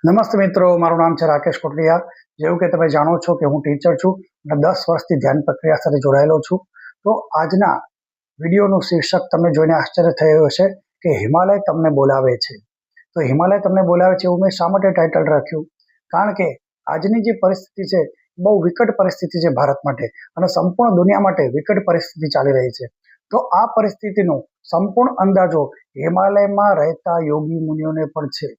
નમસ્તે મિત્રો, મારું નામ છે રાકેશ કોટડિયા। જેવું કે તમે જાણો છો કે હું ટીચર છું અને 10 વર્ષથી ધ્યાન પ્રક્રિયા સાથે જોડાયેલો છું। તો આજના વિડીયોનું શીર્ષક તમને જોઈને આશ્ચર્ય થયું હશે કે હિમાલય તમને બોલાવે છે। તો હિમાલય તમને બોલાવે છે એવું મેં શા માટે ટાઇટલ રાખ્યું? કારણ કે આજની જે પરિસ્થિતિ છે બહુ વિકટ પરિસ્થિતિ છે ભારત માટે અને સંપૂર્ણ દુનિયા માટે વિકટ પરિસ્થિતિ ચાલી રહી છે। તો આ પરિસ્થિતિનો સંપૂર્ણ અંદાજો હિમાલયમાં રહેતા યોગી મુનિઓને પણ છે।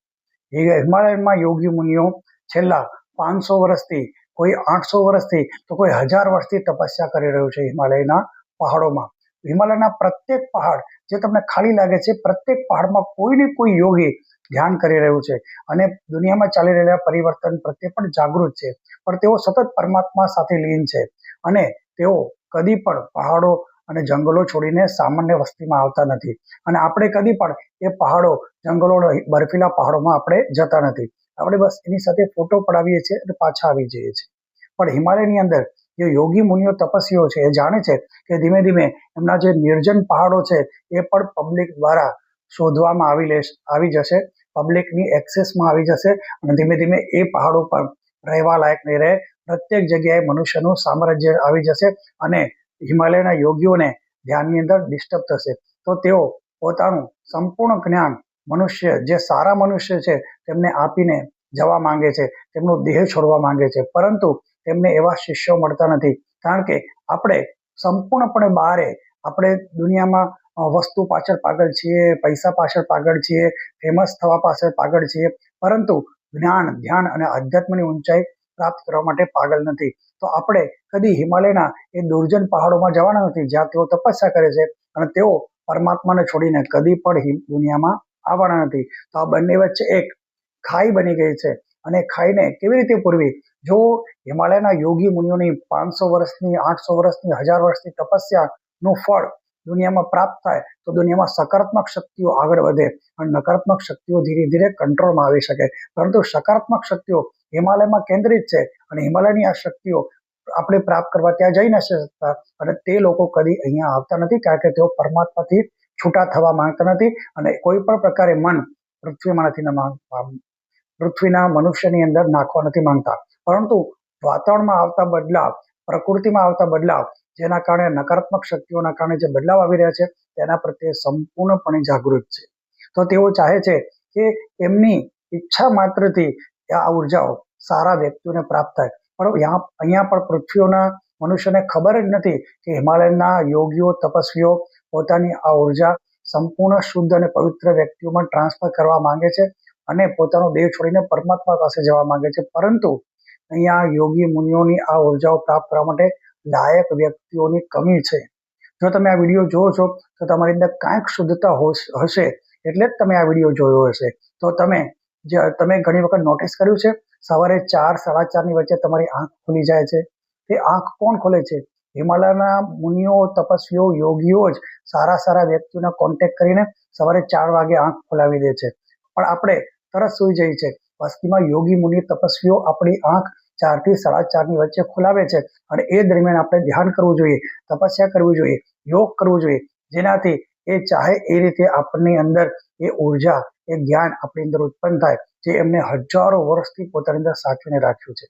હિમાલયમાં યોગી મુનિઓ છેલ્લા 500 વર્ષથી, કોઈ 800 વર્ષથી, તો કોઈ 1000 વર્ષથી તપસ્યા કરી રહ્યું છે હિમાલયના પહાડોમાં। હિમાલયના પ્રત્યેક પહાડ જે તમને ખાલી લાગે છે, પ્રત્યેક પહાડમાં કોઈ ને કોઈ યોગી ધ્યાન કરી રહ્યું છે અને દુનિયામાં ચાલી રહેલા પરિવર્તન પ્રત્યે પણ જાગૃત છે, પણ તેઓ સતત પરમાત્મા સાથે લીન છે અને તેઓ કદી પણ પહાડો અને જંગલો છોડીને સામાન્ય વસ્તીમાં આવતા નથી અને આપણે કદી પણ એ પહાડો, જંગલો, બર્ફીલા પહાડોમાં આપણે જતા નથી। આપણે બસ એની સાથે ફોટો પડાવીએ છીએ અને પાછા આવી જઈએ છીએ। પણ હિમાલયની અંદર જે યોગી મુનિઓ, તપસ્વીઓ છે એ જાણે છે કે ધીમે ધીમે એમના જે નિર્જન પહાડો છે એ પણ પબ્લિક દ્વારા શોધવામાં આવી જશે, પબ્લિકની એક્સેસમાં આવી જશે અને ધીમે ધીમે એ પહાડો પર રહેવા લાયક નહીં રહે। પ્રત્યેક જગ્યાએ મનુષ્યનું સામ્રાજ્ય આવી જશે અને હિમાલયના યોગીઓને ધ્યાનની અંદર ડિસ્ટર્બ થશે। તો તેઓ પોતાનું સંપૂર્ણ જ્ઞાન મનુષ્ય, જે સારા મનુષ્ય છે તેમને આપીને જવા માંગે છે, તેમનો દેહ છોડવા માંગે છે, પરંતુ તેમને એવા શિષ્યો મળતા નથી। કારણ કે આપણે સંપૂર્ણપણે બહારે, આપણે દુનિયામાં વસ્તુ પાછળ પાગલ છીએ, પૈસા પાછળ પાગલ છીએ, ફેમસ થવા પાછળ પાગલ છીએ, પરંતુ જ્ઞાન, ધ્યાન અને આધ્યાત્મની ઊંચાઈ પ્રાપ્ત કરવા માટે પાગલ નથી। તો આપણે કદી હિમાલયના એ દુર્જન પહાડોમાં જવાના નથી જ્યાં તેઓ તપસ્યા કરે છે અને તેઓ પરમાત્માને છોડીને કદી પણ દુનિયામાં આવવાના નથી। તો આ બંને વચ્ચે એક ખાઈ બની ગઈ છે અને ખાઈને કેવી રીતે પૂરવી? જો હિમાલયના યોગી મુનિઓની 500 વર્ષની, 800 વર્ષની, 1000 વર્ષની તપસ્યાનું ફળ દુનિયામાં પ્રાપ્ત થાય તો દુનિયામાં સકારાત્મક શક્તિઓ આગળ વધે અને નકારાત્મક શક્તિઓ ધીરે ધીરે કંટ્રોલમાં આવી શકે। પરંતુ સકારાત્મક શક્તિઓ હિમાલયમાં કેન્દ્રિત છે અને હિમાલયની આ શક્તિઓ આપણે પ્રાપ્ત કરવા ત્યાં જઈ નથી શકતા અને તે લોકો કદી અહીંયા આવતા નથી કારણ કે તેઓ પરમાત્માથી છૂટા થવા માંગતા નથી અને કોઈ પણ પ્રકારે મન પૃથ્વીના મનુષ્યની અંદર નાખવા નથી માંગતા। પરંતુ વાતાવરણમાં આવતા બદલાવ, પ્રકૃતિમાં આવતા બદલાવ, જેના કારણે નકારાત્મક શક્તિઓના કારણે જે બદલાવ આવી રહ્યા છે તેના પ્રત્યે સંપૂર્ણપણે જાગૃત છે। તો તેઓ ચાહે છે કે એમની ઈચ્છા માત્રથી આ ઉર્જાઓ સારા વ્યક્તિઓને પ્રાપ્ત થાય। પણ અહીંયા પણ પૃથ્વીઓના મનુષ્યને ખબર જ નથી કે હિમાલયના યોગીઓ, તપસ્વીઓ પોતાની આ ઉર્જા સંપૂર્ણ શુદ્ધ અને પવિત્ર વ્યક્તિઓમાં ટ્રાન્સફર કરવા માંગે છે અને પોતાનો દેહ છોડીને પરમાત્મા પાસે જવા માંગે છે। પરંતુ અહીંયા યોગી મુનિઓની આ ઉર્જાઓ પ્રાપ્ત કરવા માટે લાયક વ્યક્તિઓની કમી છે। જો તમે આ વિડીયો જોવો છો તો તમારી અંદર કાંઈક શુદ્ધતા હશે, એટલે જ તમે આ વિડીયો જોયો હશે। તો તમે ઘણી વખત નોટિસ કર્યું છે, સવારે 4, 4:30 ની વચ્ચે તમારી આંખ ખુલી જાય છે। તે આંખ કોણ ખોલે છે? હિમાલયના મુનિઓ, તપસ્વીઓ, યોગીઓ જ સારા વ્યક્તિઓના કોન્ટેક્ટ કરીને સવારે 4 વાગે આંખ ખોલાવી દે છે, પણ આપણે તરત સૂઈ જઈએ છીએ। વસ્તીમાં યોગી મુનિ, તપસ્વીઓ આપણી આંખ 4 થી 4:30 ની વચ્ચે ખોલાવે છે અને એ દરમિયાન આપણે ધ્યાન કરવું જોઈએ, તપસ્યા કરવી જોઈએ, યોગ કરવું જોઈએ, જેનાથી એ ચાહે એ રીતે આપણી અંદર એ ઉર્જા, એ જ્ઞાન આપણી અંદર ઉત્પન્ન થાય, જે એમને હજારો વર્ષથી પોતાની અંદર સાચવીને રાખ્યું છે।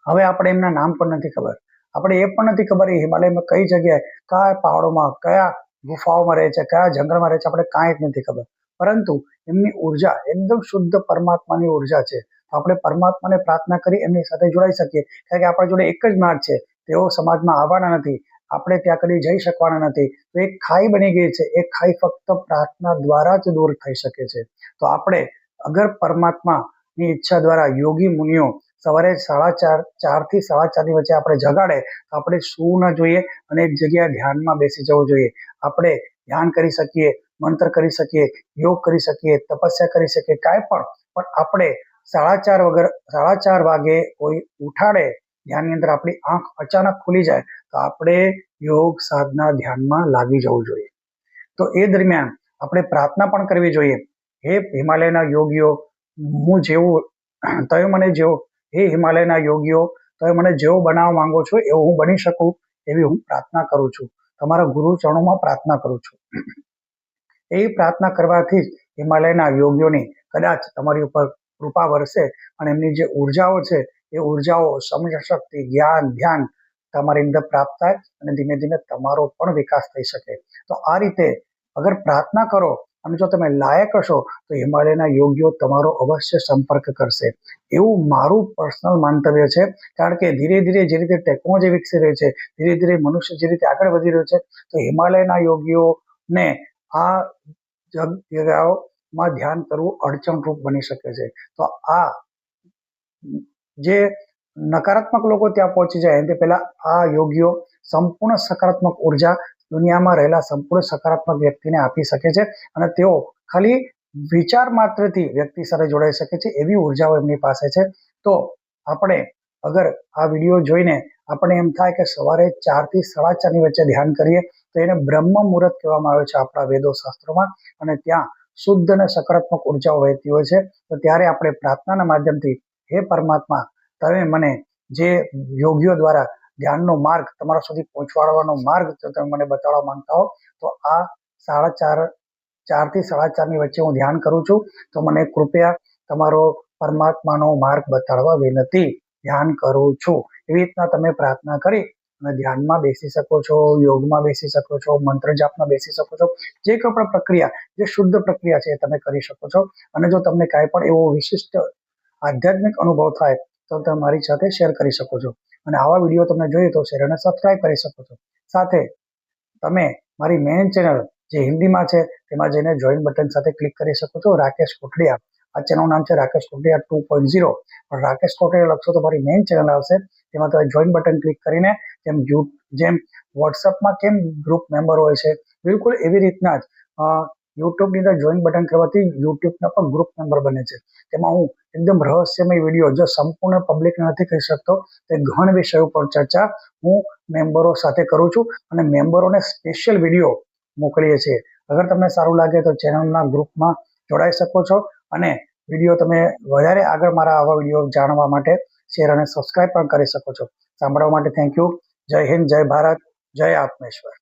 હવે આપણે એમના નામ પણ નથી ખબર, આપણે એ પણ નથી ખબર એ હિમાલયમાં કઈ જગ્યાએ, કયા પહાડોમાં, કયા ગુફાઓમાં રહે છે, કયા જંગલમાં રહે છે, આપણે કાંઈ જ નથી ખબર। પરંતુ એમની ઉર્જા એકદમ શુદ્ધ પરમાત્માની ઉર્જા છે। આપણે પરમાત્માને પ્રાર્થના કરી એમની સાથે જોડાઈ શકીએ, કારણ કે આપણા જોડે એક જ માર્ગ છે। તેઓ સમાજમાં આવવાના નથી, આપણે ત્યાં કદી જઈ શકવાના નથી। તો એક ખાઈ બની ગઈ છે, એ ખાઈ ફક્ત પ્રાર્થના દ્વારા જ દૂર થઈ શકે છે। તો આપણે અગર પરમાત્માની ઈચ્છા દ્વારા યોગી મુનિઓ સવારે 4:30 થી 4:30 ની વચ્ચે આપણે જગાડે તો આપણે સૂવું ન જોઈએ અને એક જગ્યાએ ધ્યાનમાં બેસી જવું જોઈએ। આપણે ધ્યાન કરી શકીએ, મંત્ર કરી શકીએ, યોગ કરી શકીએ, તપસ્યા કરી શકીએ, કાંઈ પણ આપણે 4:30 વાગે કોઈ ઉઠાડે ધ્યાનની અંદર, આપણી આંખ અચાનક ખુલી જાય તો આપણે યોગ, સાધના, ધ્યાનમાં લાગી જવું જોઈએ। તો એ દરમિયાન આપણે પ્રાર્થના પણ કરવી જોઈએ, હે હિમાલયના યોગીઓ, હે હિમાલયના યોગીઓ, તમે મને જેવો બનાવવા માંગો છો એવો હું બની શકું, એવી હું પ્રાર્થના કરું છું, તમારા ગુરુ ચરણોમાં પ્રાર્થના કરું છું। એ પ્રાર્થના કરવાથી જ હિમાલયના યોગીઓની કદાચ તમારી ઉપર કૃપા વરસે અને એમની જે ઉર્જાઓ છે એ ઉર્જાઓ, સમજશક્તિ, જ્ઞાન, ધ્યાન તમારી અંદર પ્રાપ્ત થાય અને ધીમે ધીમે તમારો પણ વિકાસ થઈ શકે. તો આ રીતે અગર પ્રાર્થના કરો અને જો તમે લાયક હશો તો હિમાલયના યોગીઓ તમારો અવશ્ય સંપર્ક કરશે, એવું મારું પર્સનલ મંતવ્ય છે. કારણ કે ધીરે ધીરે જે રીતે ટેકનોલોજી વિકસી રહી છે, ધીરે ધીરે મનુષ્ય જે રીતે આગળ વધી રહ્યો છે, તો હિમાલયના યોગીઓને આ જગ્યાઓમાં ધ્યાન કરવું અડચણરૂપ બની શકે છે. તો આ જે નકારાત્મક લોકો ત્યાં પહોંચી જાય એનાથી પહેલા આ યોગીઓ સંપૂર્ણ સકારાત્મક ઉર્જા દુનિયામાં રહેલા સંપૂર્ણ સકારાત્મક વ્યક્તિને આપી શકે છે અને તેઓ ખાલી વિચાર માત્રથી વ્યક્તિ સાથે જોડાઈ શકે છે, એવી ઉર્જાઓ એમની પાસે છે. તો આપણે અગર આ વિડીયો જોઈને આપણે એમ થાય કે સવારે 4 થી 4:30 ની વચ્ચે ધ્યાન કરીએ તો એને બ્રહ્મ મુહૂર્ત કહેવામાં આવે છે આપણા વેદો શાસ્ત્રોમાં, અને ત્યાં શુદ્ધ અને સકારાત્મક ઉર્જાઓ વહેતી હોય છે. તો ત્યારે આપણે પ્રાર્થનાના માધ્યમથી, હે પરમાત્મા, તમે મને જે યોગીઓ દ્વારા ધ્યાનનો માર્ગ તમારા સુધી પહોંચવાડવાનો માર્ગ જો તમે મને બતાવવા માંગતા હો તો આ 4 થી 4:30 ની વચ્ચે હું ધ્યાન કરું છું, તો મને કૃપયા તમારો પરમાત્માનો માર્ગ બતાડવા વિનંતી, ધ્યાન કરું છું. એવી રીતના તમે પ્રાર્થના કરી અને ધ્યાનમાં બેસી શકો છો, યોગમાં બેસી શકો છો, મંત્ર જાપમાં બેસી શકો છો. જે કોઈ પણ પ્રક્રિયા, જે શુદ્ધ પ્રક્રિયા છે એ તમે કરી શકો છો. અને જો તમને કાંઈ પણ એવો વિશિષ્ટ આધ્યાત્મિક અનુભવ થાય તો તમે મારી સાથે શેર કરી શકો છો. અને આવા વિડીયો તમને જોઈએ તો શેર અને સબસ્ક્રાઇબ કરી શકો છો. સાથે તમે મારી મેઇન ચેનલ જે હિન્દીમાં છે તેમાં જઈને જોઈન બટન સાથે ક્લિક કરી શકો છો. રાકેશ કોઠડિયા, આ ચેનલનું નામ છે રાકેશ કોઠડિયા 2.0. પણ રાકેશ કોઠડિયા લખશો તો મારી મેઇન ચેનલ આવશે, તેમાં તમે જોઈન બટન ક્લિક કરીને જેમ વોટ્સઅપમાં કેમ ગ્રુપ મેમ્બર હોય છે, બિલકુલ એવી રીતના જ યુટ્યુબની અંદર જોઈન બટન કરવાથી યુટ્યુબના પણ ગ્રુપ મેમ્બર બને છે. તેમાં હું એકદમ રહસ્યમય વિડીયો જો સંપૂર્ણ પબ્લિકને નથી કહી શકતો તે ઘણા વિષયો પર ચર્ચા હું મેમ્બરો સાથે કરું છું અને મેમ્બરોને સ્પેશિયલ વિડીયો મોકલીએ છીએ. અગર તમને સારું લાગે તો ચેનલના ગ્રુપમાં જોડાઈ શકો છો અને વિડીયો તમે વધારે આગળ મારા આવા વિડીયો જાણવા માટે શેર અને સબસ્ક્રાઇબ પણ કરી શકો છો. સાંભળવા માટે થેન્ક યુ. જય હિન્દ, જય ભારત, જય આત્મેશ્વર.